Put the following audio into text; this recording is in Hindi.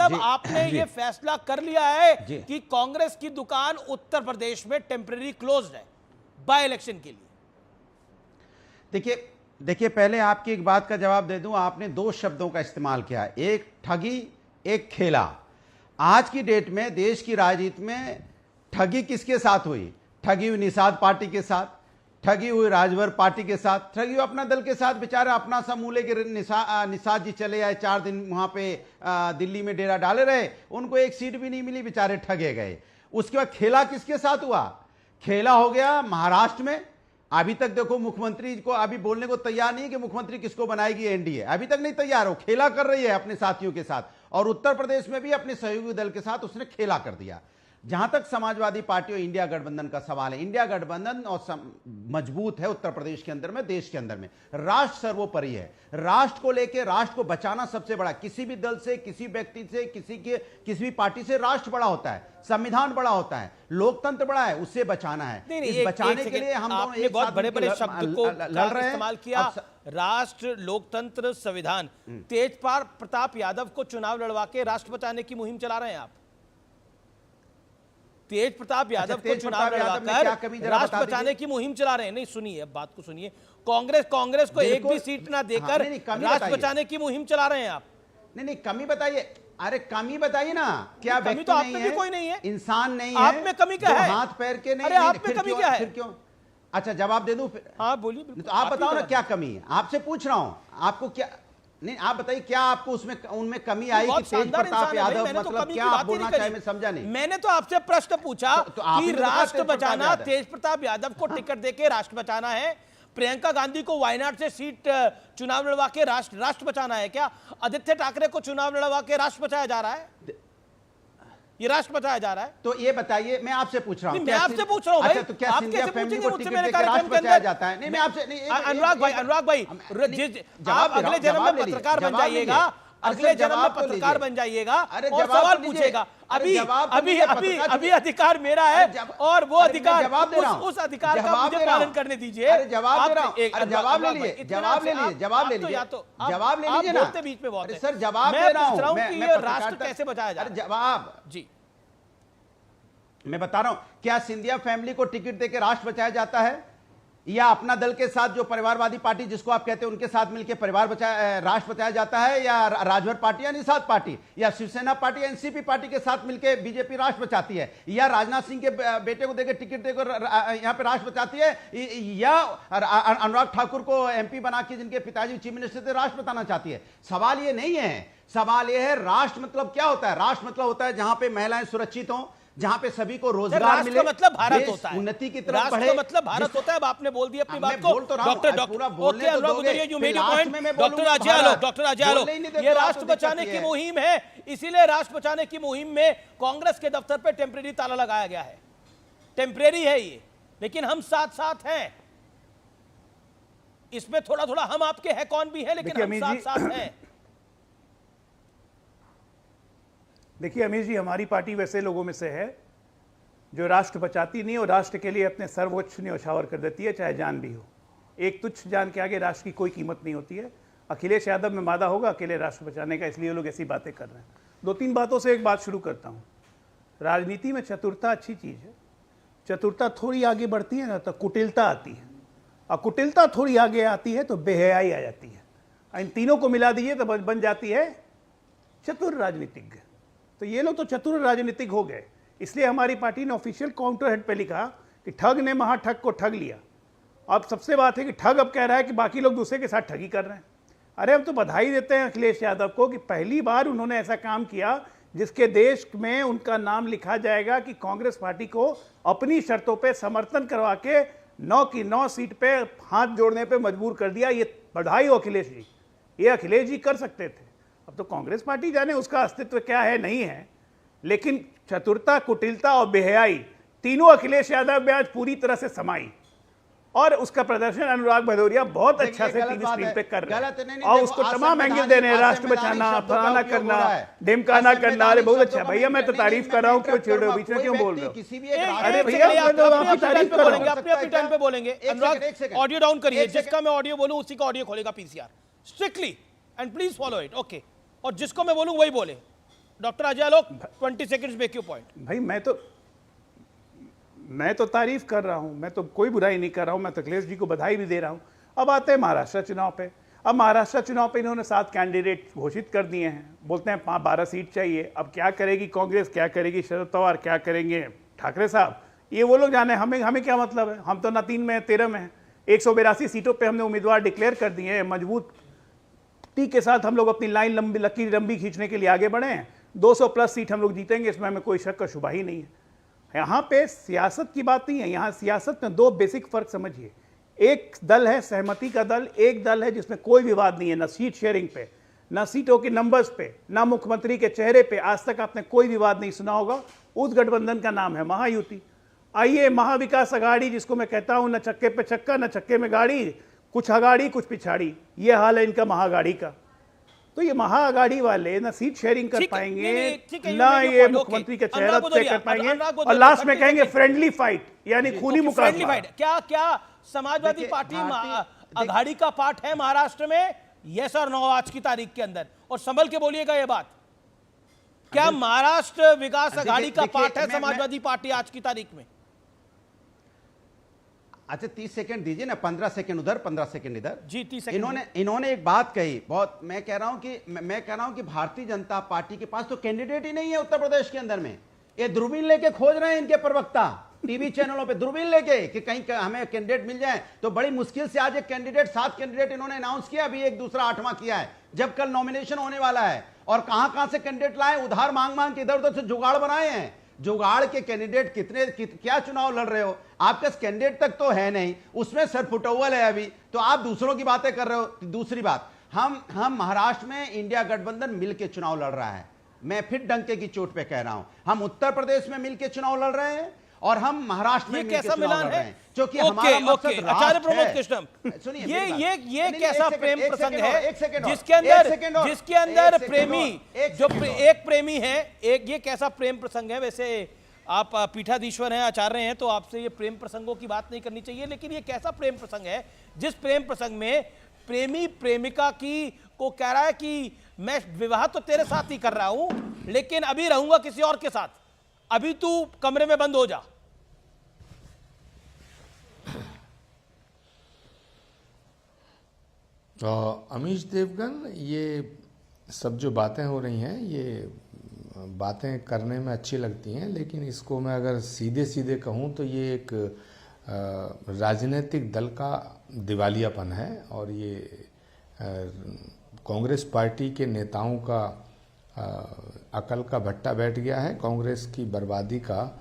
मतलब आपने ये फैसला कर लिया है कि कांग्रेस की दुकान उत्तर प्रदेश में टेम्परेरी क्लोज्ड है बाय इलेक्शन के लिए। देखिए पहले आपकी एक बात का जवाब दे दूं, आपने दो शब्दों का इस्तेमाल किया, एक ठगी एक खेला। आज की डेट में देश की राजनीति में ठगी किसके साथ हुई? ठगी हुई निषाद पार्टी के साथ, ठगी हुई राजभर पार्टी के साथ, ठगी हुई अपना दल के साथ। बेचारे अपना समूले के निषाद जी चले आए, 4 दिन वहां पे दिल्ली में डेरा डाले रहे, उनको एक सीट भी नहीं मिली, बेचारे ठगे गए। उसके बाद खेला किसके साथ हुआ? खेला हो गया महाराष्ट्र में। अभी तक देखो मुख्यमंत्री को अभी बोलने को तैयार नहीं कि मुख्यमंत्री किसको बनाएगी एनडीए, अभी तक नहीं तैयार हो, खेला कर रही है अपने साथियों के साथ। और उत्तर प्रदेश में भी अपने सहयोगी दल के साथ उसने खेला कर दिया। जहां तक समाजवादी पार्टी और इंडिया गठबंधन का सवाल है, इंडिया गठबंधन और मजबूत है उत्तर प्रदेश के अंदर में, देश के अंदर में। राष्ट्र सर्वोपरि है, राष्ट्र को लेकर, राष्ट्र को बचाना सबसे बड़ा। किसी भी दल से, किसी व्यक्ति से, किसी भी पार्टी से राष्ट्र बड़ा होता है, संविधान बड़ा होता है, लोकतंत्र बड़ा है, उससे बचाना है। इस बचाने के लिए हम दोनों एक बहुत बड़े बड़े शब्द को लड़ रहे हैं, इस्तेमाल किया। राष्ट्र, लोकतंत्र, संविधान। तेजपाल प्रताप यादव को चुनाव लड़वा के राष्ट्र बचाने की मुहिम चला रहे हैं आप। तेज प्रताप यादव को चुनाव लड़वाकर राष्ट्र बचाने की मुहिम चला रहे हैं। नहीं, सुनिए, अब बात को सुनिए। कांग्रेस को एक भी सीट ना देकर राष्ट्र बचाने की मुहिम चला रहे हैं आप। नहीं, कमी बताइए। अरे कमी बताइए ना, क्या कमी तो आप में भी कोई नहीं है, इंसान नहीं है, आप में कमी क्या है? हाथ पैर के नहीं। अरे आप में कमी क्या है? फिर क्यों? अच्छा जवाब दे दूं? हाँ बोलिए। तो आप बताओ ना क्या कमी है, आपसे पूछ रहा हूं। आपको क्या, नहीं आप बताइए क्या आपको उसमें उनमें कमी आई कि तेज प्रताप यादव, मतलब क्या आप बोलना चाहे, मैं समझा नहीं। मैंने तो आपसे प्रश्न पूछा कि राष्ट्र बचाना, तेज प्रताप यादव को टिकट देके राष्ट्र बचाना है, प्रियंका गांधी को वायनाड से सीट चुनाव लड़वा के राष्ट्र बचाना है क्या? आदित्य ठाकरे को चुनाव लड़वा के राष्ट्र बचाया जा रहा है? ये राष्ट्र बचाया जा रहा है? तो ये बताइए, मैं आपसे पूछ रहा हूं। मैं आपसे पूछ रहा हूं भाई, तो क्या आप सिंधिया कैसे फैमिली पूछेंगे को मुझसे टिकट मेरे देकर कार्यक्रम राष्ट्र के बचाया अंदर? जाता है? नहीं, मैं आपसे अनुराग भाई आप अगले जन्म में पत्रकार बन जाइएगा, अगले जन्म में पत्रकार बन जाइएगा और सवाल पूछेगा। अभी अधिकार मेरा है और वो अधिकार, उस अधिकार का मुझे पालन करने दीजिए। जवाब दे रहा हूं, जवाब ले लीजिए, जवाब ले लीजिए, जवाब ले लीजिए, जवाब ले लीजिए ना। बीच में बहुत है सर, जवाब दे रहा हूं कि ये राष्ट्र कैसे बचाया जाए। जवाब जी मैं बता रहा हूं, क्या सिंधिया फैमिली को टिकट देकर राष्ट्र बचाया जाता है, या अपना दल के साथ जो परिवारवादी पार्टी जिसको आप कहते हैं उनके साथ मिलकर राष्ट्र बचाया जाता है, या राजभर पार्टी या निषाद पार्टी या शिवसेना पार्टी या एनसीपी पार्टी के साथ मिलकर बीजेपी राष्ट्र बचाती है, या राजनाथ सिंह के बेटे को देकर टिकट देकर यहां पे राष्ट्र बचाती है, या अनुराग ठाकुर को एमपी बना के जिनके पिताजी चीफ मिनिस्टर थे राष्ट्र बताना चाहती है? सवाल ये नहीं है, सवाल ये है राष्ट्र मतलब क्या होता है। राष्ट्र मतलब होता है जहां पे महिलाएं सुरक्षित हों, जहां पे सभी को रोजगार मिले, मतलब भारत होता है, उन्नति की तरफ बढ़े। राष्ट्र मतलब भारत होता है। अब आपने बोल दिया अपनी बात को। डॉक्टर आजियालो, ये राष्ट्र बचाने की मुहिम है, इसीलिए राष्ट्र बचाने की मुहिम में कांग्रेस के दफ्तर पे टेम्परेरी ताला लगाया गया है। टेम्परेरी है ये, लेकिन हम साथ साथ हैं इसमें। थोड़ा थोड़ा हम आपके हैं कौन भी है, लेकिन हम साथ साथ हैं। देखिए अमीर जी, हमारी पार्टी वैसे लोगों में से है जो राष्ट्र बचाती नहीं और राष्ट्र के लिए अपने सर्वोच्च न्यौछावर कर देती है, चाहे जान भी हो। एक तुच्छ जान के आगे राष्ट्र की कोई कीमत नहीं होती है। अखिलेश यादव में वादा होगा अकेले राष्ट्र बचाने का, इसलिए लोग ऐसी बातें कर रहे हैं। 2-3 बातों से एक बात शुरू करता हूँ। राजनीति में चतुरता अच्छी चीज़ है। चतुरता थोड़ी आगे बढ़ती है ना तो कुटिलता आती है, और कुटिलता थोड़ी आगे आती है तो बेहयाई आ जाती है। इन तीनों को मिला दीजिए तो बन जाती है चतुर राजनीतिज्ञ। तो ये लोग तो चतुर राजनीतिक हो गए। इसलिए हमारी पार्टी ने ऑफिशियल काउंटर हेड पे लिखा कि ठग ने महाठग को ठग लिया। अब सबसे बात है कि ठग अब कह रहा है कि बाकी लोग दूसरे के साथ ठगी कर रहे हैं। अरे हम तो बधाई देते हैं अखिलेश यादव को कि पहली बार उन्होंने ऐसा काम किया जिसके देश में उनका नाम लिखा जाएगा कि कांग्रेस पार्टी को अपनी शर्तों पर समर्थन करवा के 9 की 9 सीट पे हाथ जोड़ने पर मजबूर कर दिया। ये बधाई हो अखिलेश जी, ये अखिलेश जी कर सकते थे। अब तो कांग्रेस पार्टी जाने उसका अस्तित्व क्या है नहीं है, लेकिन चतुरता, कुटिलता और बेहयाई तीनों अखिलेश यादव में आज पूरी तरह से समाई, और उसका प्रदर्शन अनुराग भदौरिया बहुत अच्छा से टीवी स्क्रीन पे कर रहे हैं, और उसको तमाम एंगल दे रहे हैं। राष्ट्र बचाना, फलाना करना, ढिमकाना करना। अरे बहुत अच्छा भैया, मैं तो तारीफ कर रहा हूँ, क्यों छेड़ रहे हो बीच में, क्यों बोल रहे हो? अरे भैया आपकी तारीफ कर रहा हूं। अपने टाइम पे बोलेंगे। ऑडियो डाउन करिए, जिसका मैं ऑडियो बोलूं उसी का ऑडियो खोलेगा PCR strictly, and please follow it. Okay, और जिसको मैं बोलूं वही बोले। Doctor Ajay Alok 20 seconds make your point. भाई मैं तो तारीफ कर रहा हूं, मैं तो कोई बुराई नहीं कर रहा हूं, मैं तो अखिलेश जी को बधाई भी दे रहा हूं। अब आते हैं महाराष्ट्र चुनाव पे। अब महाराष्ट्र चुनाव पे इन्होंने 7 कैंडिडेट घोषित कर दिए हैं, बोलते हैं 12 सीट चाहिए। अब क्या करेगी कांग्रेस, क्या करेगी शरद पवार, क्या करेंगे ठाकरे साहब, ये वो लोग जाने, हमें क्या मतलब है। हम तो ना 3 में 13 में हैं। 182 सीटों पे हमने उम्मीदवार डिक्लेयर कर दिए हैं। मजबूती के साथ हम लोग अपनी लाइन लंबी खींचने के लिए आगे बढ़े हैं। 200 प्लस सीट हम लोग जीतेंगे, इसमें हमें कोई शक का शुबा ही नहीं है। यहाँ पे सियासत की बात नहीं है, यहाँ सियासत में 2 बेसिक फर्क समझिए। एक दल है सहमति का दल, एक दल है जिसमें कोई विवाद नहीं है, ना सीट शेयरिंग पे, ना सीटों के नंबर्स पे, ना मुख्यमंत्री के चेहरे पे। आज तक आपने कोई विवाद नहीं सुना होगा। उस गठबंधन का नाम है महायुति। आइए महाविकास अघाड़ी, जिसको मैं कहता हूं न चक्के पे चक्का न चक्के में गाड़ी, कुछ अगाड़ी कुछ पिछाड़ी, ये हाल है इनका महागाड़ी का। तो ये महाअघाड़ी वाले ना सीट शेयरिंग कर पाएंगे, ना ये मुख्यमंत्री के चेहरा तय कर पाएंगे, और लास्ट में कहेंगे फ्रेंडली फाइट, यानी खूनी मुकाबला। क्या समाजवादी पार्टी अघाड़ी का पार्ट है महाराष्ट्र में? यस और नो आज की तारीख के अंदर, और संभल के बोलिएगा ये बात। क्या महाराष्ट्र विकास अघाड़ी का पार्ट है समाजवादी पार्टी आज की तारीख में? अच्छा 30 सेकंड दीजिए ना, 15 सेकंड उधर 15 सेकंड इधर। जी 30 सेकंड। इन्होंने एक बात कही बहुत, मैं कह रहा हूं कि भारतीय जनता पार्टी के पास तो कैंडिडेट ही नहीं है उत्तर प्रदेश के अंदर में। ये दूरबीन लेके खोज रहे हैं इनके प्रवक्ता टीवी चैनलों पे, दूरबीन लेके कि कहीं हमें कैंडिडेट मिल जाए। तो बड़ी मुश्किल से आज एक कैंडिडेट, 7 कैंडिडेट इन्होंने अनाउंस किया, अभी एक दूसरा 8वां किया है, जब कल नॉमिनेशन होने वाला है। और कहां से कैंडिडेट लाए, उधार मांग के इधर उधर से जुगाड़ बनाए हैं। जुगाड़ के कैंडिडेट क्या चुनाव लड़ रहे हो? आपके कैंडिडेट तक तो है नहीं, उसमें सर फुटोवल है अभी, तो आप दूसरों की बातें कर रहे हो। दूसरी बात, हम महाराष्ट्र में इंडिया गठबंधन मिलकर चुनाव लड़ रहा है। मैं फिर डंके की चोट पे कह रहा हूं, हम उत्तर प्रदेश में मिलकर चुनाव लड़ रहे हैं और हम महाराष्ट्र में कैसा मिलान है? क्योंकि हमारा मकसद आचार्य प्रमोद कृष्णम, सुनिए, ये कैसा प्रेम प्रसंग है जिसके अंदर प्रेमी, जो एक प्रेमी है, एक ये कैसा प्रेम प्रसंग है? वैसे आप पीठाधीश्वर हैं, आचार्य हैं, तो आपसे ये प्रेम प्रसंगों की बात नहीं करनी चाहिए, लेकिन ये कैसा प्रेम प्रसंग है जिस प्रेम प्रसंग में प्रेमी प्रेमिका को कह रहा है कि मैं विवाह तो तेरे साथ ही कर रहा हूं, लेकिन अभी रहूंगा किसी और के साथ, अभी तू कमरे में बंद हो जा। अमीश देवगन, ये सब जो बातें हो रही हैं, ये बातें करने में अच्छी लगती हैं, लेकिन इसको मैं अगर सीधे सीधे कहूँ तो ये एक राजनीतिक दल का दिवालियापन है। और ये कांग्रेस पार्टी के नेताओं का अकल का भट्टा बैठ गया है। कांग्रेस की बर्बादी का